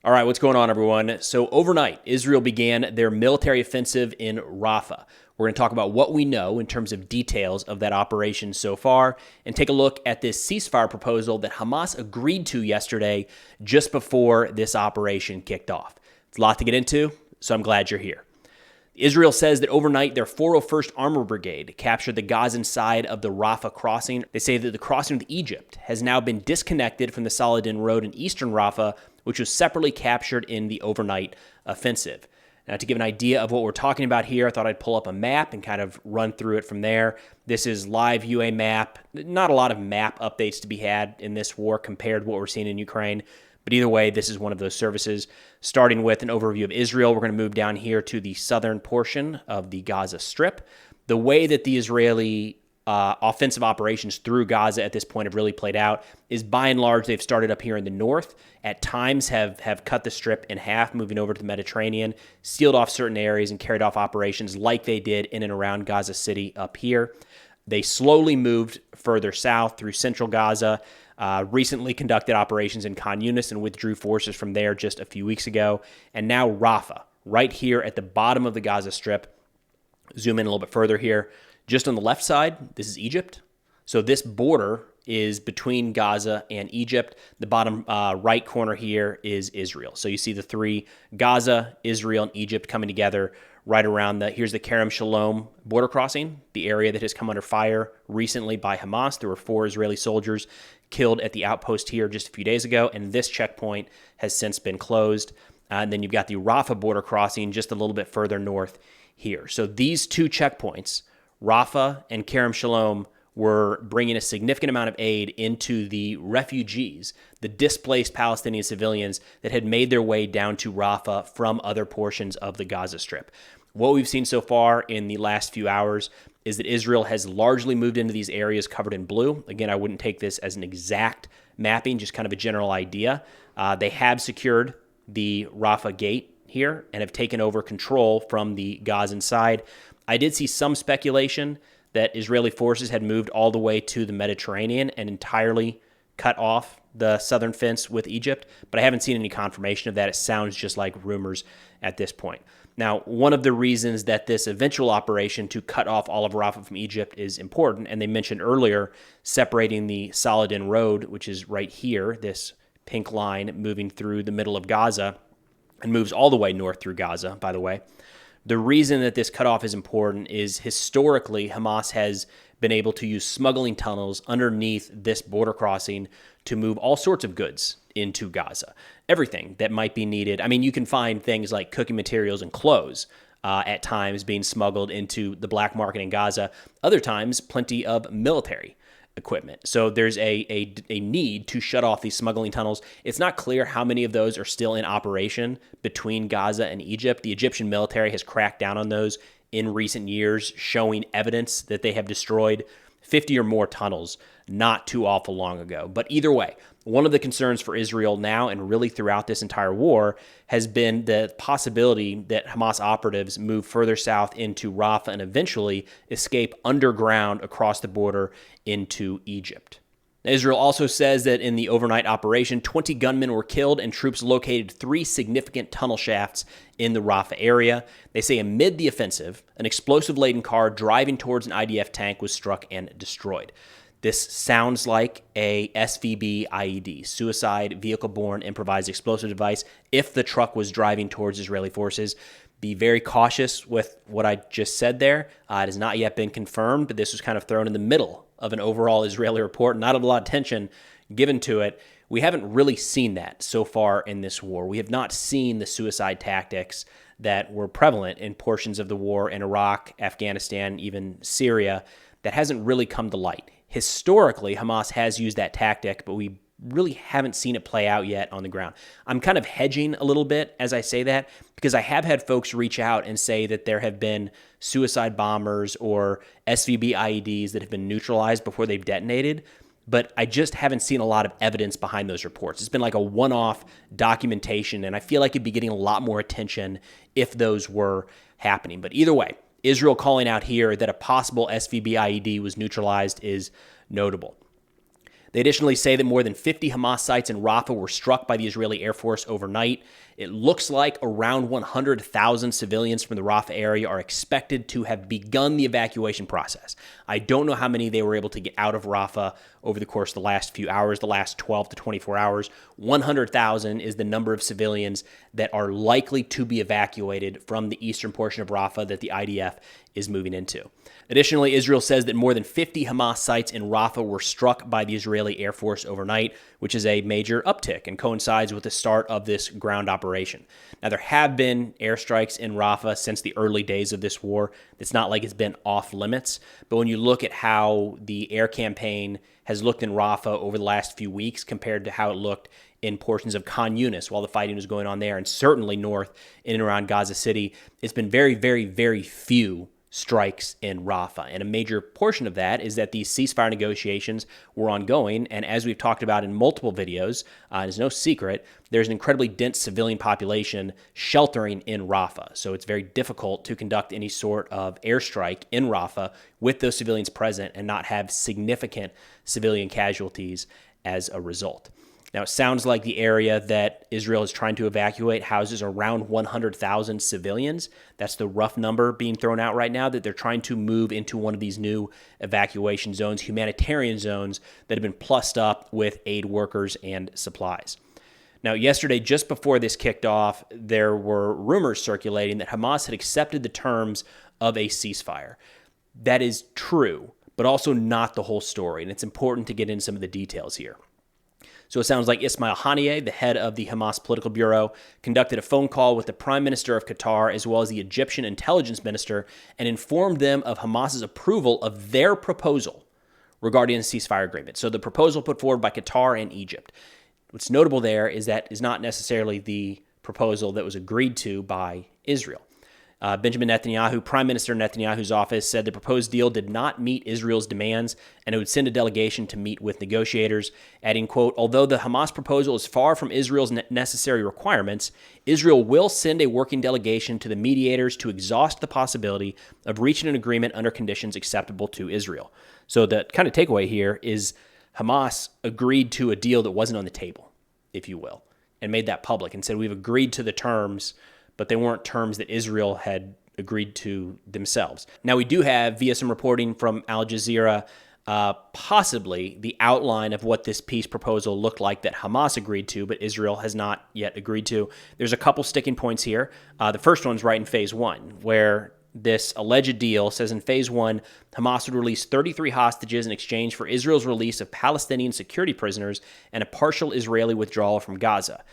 All right, what's going on, everyone? So overnight, Israel began their military offensive in Rafah. We're going to talk about what we know in terms of details of that operation so far and take a look at this ceasefire proposal that Hamas agreed to yesterday just before this operation kicked off. It's a lot to get into, so I'm glad you're here. Israel says that overnight their 401st Armor Brigade captured the Gazan side of the Rafah crossing. They say that the crossing with Egypt has now been disconnected from the Saladin Road in eastern Rafah, which was separately captured in the overnight offensive. Now, to give an idea of what we're talking about here, I thought I'd pull up a map and kind of run through it from there. This is live UA map. Not a lot of map updates to be had in this war compared to what we're seeing in Ukraine. But either way, this is one of those services. Starting with an overview of Israel, we're going to move down here to the southern portion of the Gaza Strip. The way that the Israeli offensive operations through Gaza at this point have really played out is, by and large, they've started up here in the north. At times have cut the strip in half, moving over to the Mediterranean, sealed off certain areas, and carried off operations like they did in and around Gaza City up here. They slowly moved further south through central Gaza, recently conducted operations in Khan Yunis and withdrew forces from there just a few weeks ago. And now Rafah, right here at the bottom of the Gaza Strip. Zoom in a little bit further here. Just on the left side, this is Egypt. So this border is between Gaza and Egypt. The bottom right corner here is Israel. So you see the three, Gaza, Israel, and Egypt coming together right around here's the Kerem Shalom border crossing, the area that has come under fire recently by Hamas. There were 4 Israeli soldiers killed at the outpost here just a few days ago, and this checkpoint has since been closed. And then you've got the Rafah border crossing just a little bit further north here. So these two checkpoints, Rafah and Kerem Shalom, were bringing a significant amount of aid into the refugees, the displaced Palestinian civilians that had made their way down to Rafah from other portions of the Gaza Strip. What we've seen so far in the last few hours is that Israel has largely moved into these areas covered in blue. Again, I wouldn't take this as an exact mapping, just kind of a general idea. They have secured the Rafah gate here and have taken over control from the Gazan side. I did see some speculation that Israeli forces had moved all the way to the Mediterranean and entirely cut off the southern fence with Egypt, but I haven't seen any confirmation of that. It sounds just like rumors at this point. Now, one of the reasons that this eventual operation to cut off all of Rafah from Egypt is important, and they mentioned earlier separating the Saladin Road, which is right here, this pink line moving through the middle of Gaza, and moves all the way north through Gaza, by the way. The reason that this cutoff is important is historically Hamas has been able to use smuggling tunnels underneath this border crossing to move all sorts of goods into Gaza. Everything that might be needed. I mean, you can find things like cooking materials and clothes at times being smuggled into the black market in Gaza. Other times, plenty of military equipment. So there's a need to shut off these smuggling tunnels. It's not clear how many of those are still in operation between Gaza and Egypt. The Egyptian military has cracked down on those in recent years, showing evidence that they have destroyed 50 or more tunnels not too awful long ago. But either way, one of the concerns for Israel now and really throughout this entire war has been the possibility that Hamas operatives move further south into Rafah and eventually escape underground across the border into Egypt. Israel also says that in the overnight operation, 20 gunmen were killed and troops located 3 significant tunnel shafts in the Rafah area. They say amid the offensive, an explosive-laden car driving towards an IDF tank was struck and destroyed. This sounds like a SVB IED, Suicide Vehicle-Borne Improvised Explosive Device, if the truck was driving towards Israeli forces. Be very cautious with what I just said there. It has not yet been confirmed, but this was kind of thrown in the middle of an overall Israeli report. Not a lot of attention given to it. We haven't really seen that so far in this war. We have not seen the suicide tactics that were prevalent in portions of the war in Iraq, Afghanistan, even Syria. That hasn't really come to light. Historically, Hamas has used that tactic, but we really haven't seen it play out yet on the ground. I'm kind of hedging a little bit as I say that because I have had folks reach out and say that there have been suicide bombers or SVB IEDs that have been neutralized before they've detonated, but I just haven't seen a lot of evidence behind those reports. It's been like a one-off documentation, and I feel like it'd be getting a lot more attention if those were happening. But either way, Israel calling out here that a possible SVB IED was neutralized is notable. They additionally say that more than 50 Hamas sites in Rafah were struck by the Israeli Air Force overnight. It looks like around 100,000 civilians from the Rafah area are expected to have begun the evacuation process. I don't know how many they were able to get out of Rafah over the course of the last few hours, the last 12 to 24 hours. 100,000 is the number of civilians that are likely to be evacuated from the eastern portion of Rafah that the IDF is moving into. Additionally, Israel says that more than 50 Hamas sites in Rafah were struck by the Israeli Air Force overnight, which is a major uptick and coincides with the start of this ground operation. Now, there have been airstrikes in Rafah since the early days of this war. It's not like it's been off limits, but when you look at how the air campaign has looked in Rafah over the last few weeks compared to how it looked in portions of Khan Yunis while the fighting was going on there, and certainly north in and around Gaza City, it's been very, very, very few strikes in Rafah. And a major portion of that is that these ceasefire negotiations were ongoing. And as we've talked about in multiple videos, it's no secret, there's an incredibly dense civilian population sheltering in Rafah. So it's very difficult to conduct any sort of airstrike in Rafah with those civilians present and not have significant civilian casualties as a result. Now, it sounds like the area that Israel is trying to evacuate houses around 100,000 civilians. That's the rough number being thrown out right now, that they're trying to move into one of these new evacuation zones, humanitarian zones that have been plussed up with aid workers and supplies. Now, yesterday, just before this kicked off, there were rumors circulating that Hamas had accepted the terms of a ceasefire. That is true, but also not the whole story, and it's important to get into some of the details here. So it sounds like Ismail Haniyeh, the head of the Hamas political bureau, conducted a phone call with the Prime Minister of Qatar as well as the Egyptian intelligence minister and informed them of Hamas's approval of their proposal regarding a ceasefire agreement. So the proposal put forward by Qatar and Egypt. What's notable there is that is not necessarily the proposal that was agreed to by Israel. Benjamin Netanyahu, Prime Minister Netanyahu's office, said the proposed deal did not meet Israel's demands and it would send a delegation to meet with negotiators, adding, quote, although the Hamas proposal is far from Israel's necessary requirements, Israel will send a working delegation to the mediators to exhaust the possibility of reaching an agreement under conditions acceptable to Israel. So the kind of takeaway here is Hamas agreed to a deal that wasn't on the table, if you will, and made that public and said, we've agreed to the terms, but they weren't terms that Israel had agreed to themselves. Now, we do have, via some reporting from Al Jazeera, possibly the outline of what this peace proposal looked like that Hamas agreed to, but Israel has not yet agreed to. There's a couple sticking points here. The first one's right in phase one, where this alleged deal says in phase one, Hamas would release 33 hostages in exchange for Israel's release of Palestinian security prisoners and a partial Israeli withdrawal from Gaza.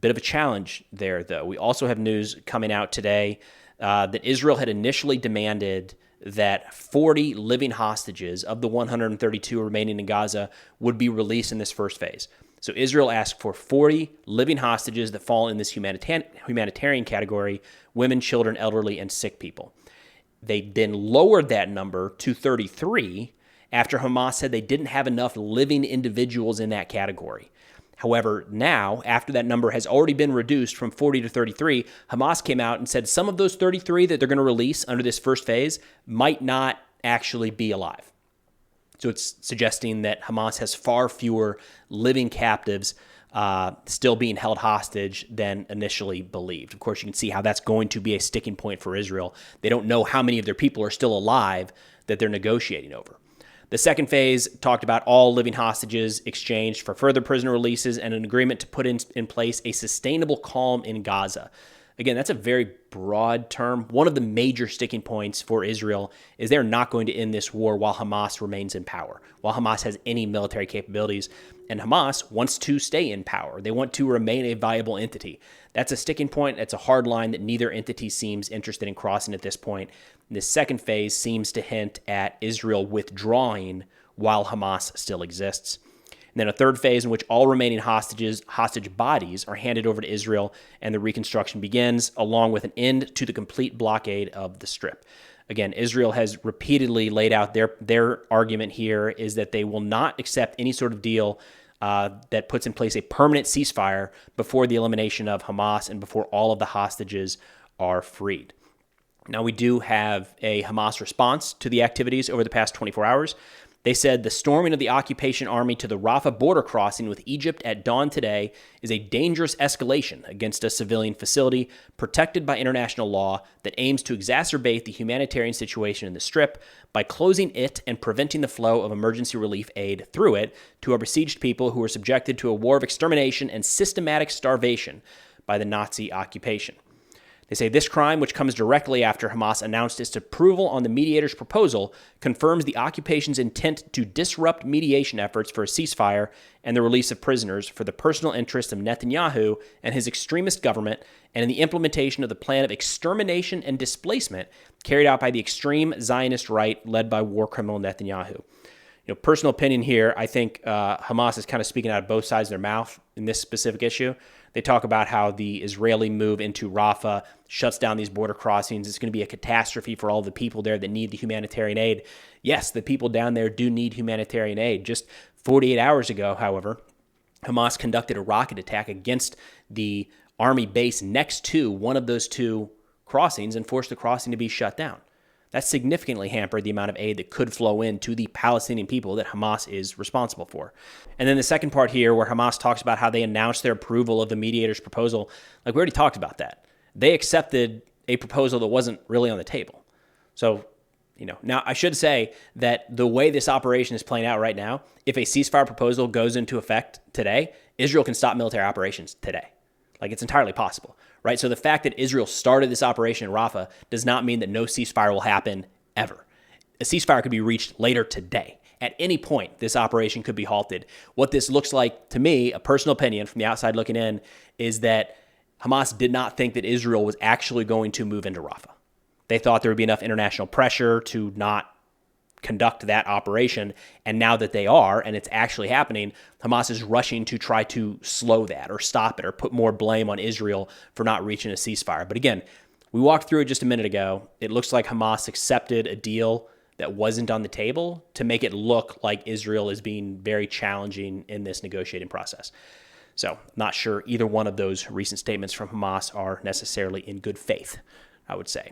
Bit of a challenge there, though. We also have news coming out today that Israel had initially demanded that 40 living hostages of the 132 remaining in Gaza would be released in this first phase. So Israel asked for 40 living hostages that fall in this humanitarian category: women, children, elderly, and sick people. They then lowered that number to 33 after Hamas said they didn't have enough living individuals in that category. However, now, after that number has already been reduced from 40 to 33, Hamas came out and said some of those 33 that they're going to release under this first phase might not actually be alive. So it's suggesting that Hamas has far fewer living captives still being held hostage than initially believed. Of course, you can see how that's going to be a sticking point for Israel. They don't know how many of their people are still alive that they're negotiating over. The second phase talked about all living hostages exchanged for further prisoner releases and an agreement to put in place a sustainable calm in Gaza. Again, that's a very broad term. One of the major sticking points for Israel is they're not going to end this war while Hamas remains in power, while Hamas has any military capabilities. And Hamas wants to stay in power. They want to remain a viable entity. That's a sticking point. That's a hard line that neither entity seems interested in crossing at this point. And this second phase seems to hint at Israel withdrawing while Hamas still exists. And then a third phase in which all remaining hostage bodies are handed over to Israel and the reconstruction begins, along with an end to the complete blockade of the Strip. Again, Israel has repeatedly laid out their argument here is that they will not accept any sort of deal that puts in place a permanent ceasefire before the elimination of Hamas and before all of the hostages are freed. Now, we do have a Hamas response to the activities over the past 24 hours. They said the storming of the occupation army to the Rafah border crossing with Egypt at dawn today is a dangerous escalation against a civilian facility protected by international law that aims to exacerbate the humanitarian situation in the Strip by closing it and preventing the flow of emergency relief aid through it to our besieged people who were subjected to a war of extermination and systematic starvation by the Nazi occupation. They say this crime, which comes directly after Hamas announced its approval on the mediator's proposal, confirms the occupation's intent to disrupt mediation efforts for a ceasefire and the release of prisoners for the personal interests of Netanyahu and his extremist government, and in the implementation of the plan of extermination and displacement carried out by the extreme Zionist right led by war criminal Netanyahu. Personal opinion here, I think Hamas is kind of speaking out of both sides of their mouth in this specific issue. They talk about how the Israeli move into Rafah shuts down these border crossings. It's going to be a catastrophe for all the people there that need the humanitarian aid. Yes, the people down there do need humanitarian aid. Just 48 hours ago, however, Hamas conducted a rocket attack against the army base next to one of those two crossings and forced the crossing to be shut down. That significantly hampered the amount of aid that could flow in to the Palestinian people that Hamas is responsible for. And then the second part here, where Hamas talks about how they announced their approval of the mediator's proposal, like we already talked about that. They accepted a proposal that wasn't really on the table. So, now I should say that the way this operation is playing out right now, if a ceasefire proposal goes into effect today, Israel can stop military operations today. Like, it's entirely possible, right? So the fact that Israel started this operation in Rafah does not mean that no ceasefire will happen ever. A ceasefire could be reached later today. At any point, this operation could be halted. What this looks like to me, a personal opinion from the outside looking in, is that Hamas did not think that Israel was actually going to move into Rafah. They thought there would be enough international pressure to not conduct that operation. And now that they are, and it's actually happening, Hamas is rushing to try to slow that or stop it or put more blame on Israel for not reaching a ceasefire. But again, we walked through it just a minute ago. It looks like Hamas accepted a deal that wasn't on the table to make it look like Israel is being very challenging in this negotiating process. So, not sure either one of those recent statements from Hamas are necessarily in good faith, I would say.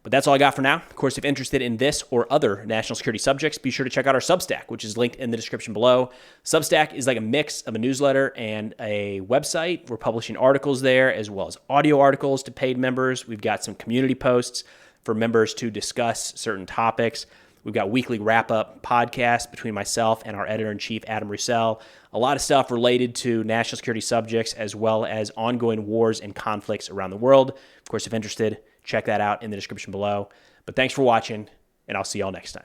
But that's all I got for now. Of course, if interested in this or other national security subjects, be sure to check out our Substack, which is linked in the description below. Substack is like a mix of a newsletter and a website. We're publishing articles there as well as audio articles to paid members. We've got some community posts for members to discuss certain topics. We've got weekly wrap-up podcasts between myself and our editor-in-chief, Adam Roussel. A lot of stuff related to national security subjects as well as ongoing wars and conflicts around the world. Of course, if interested, check that out in the description below. But thanks for watching, and I'll see y'all next time.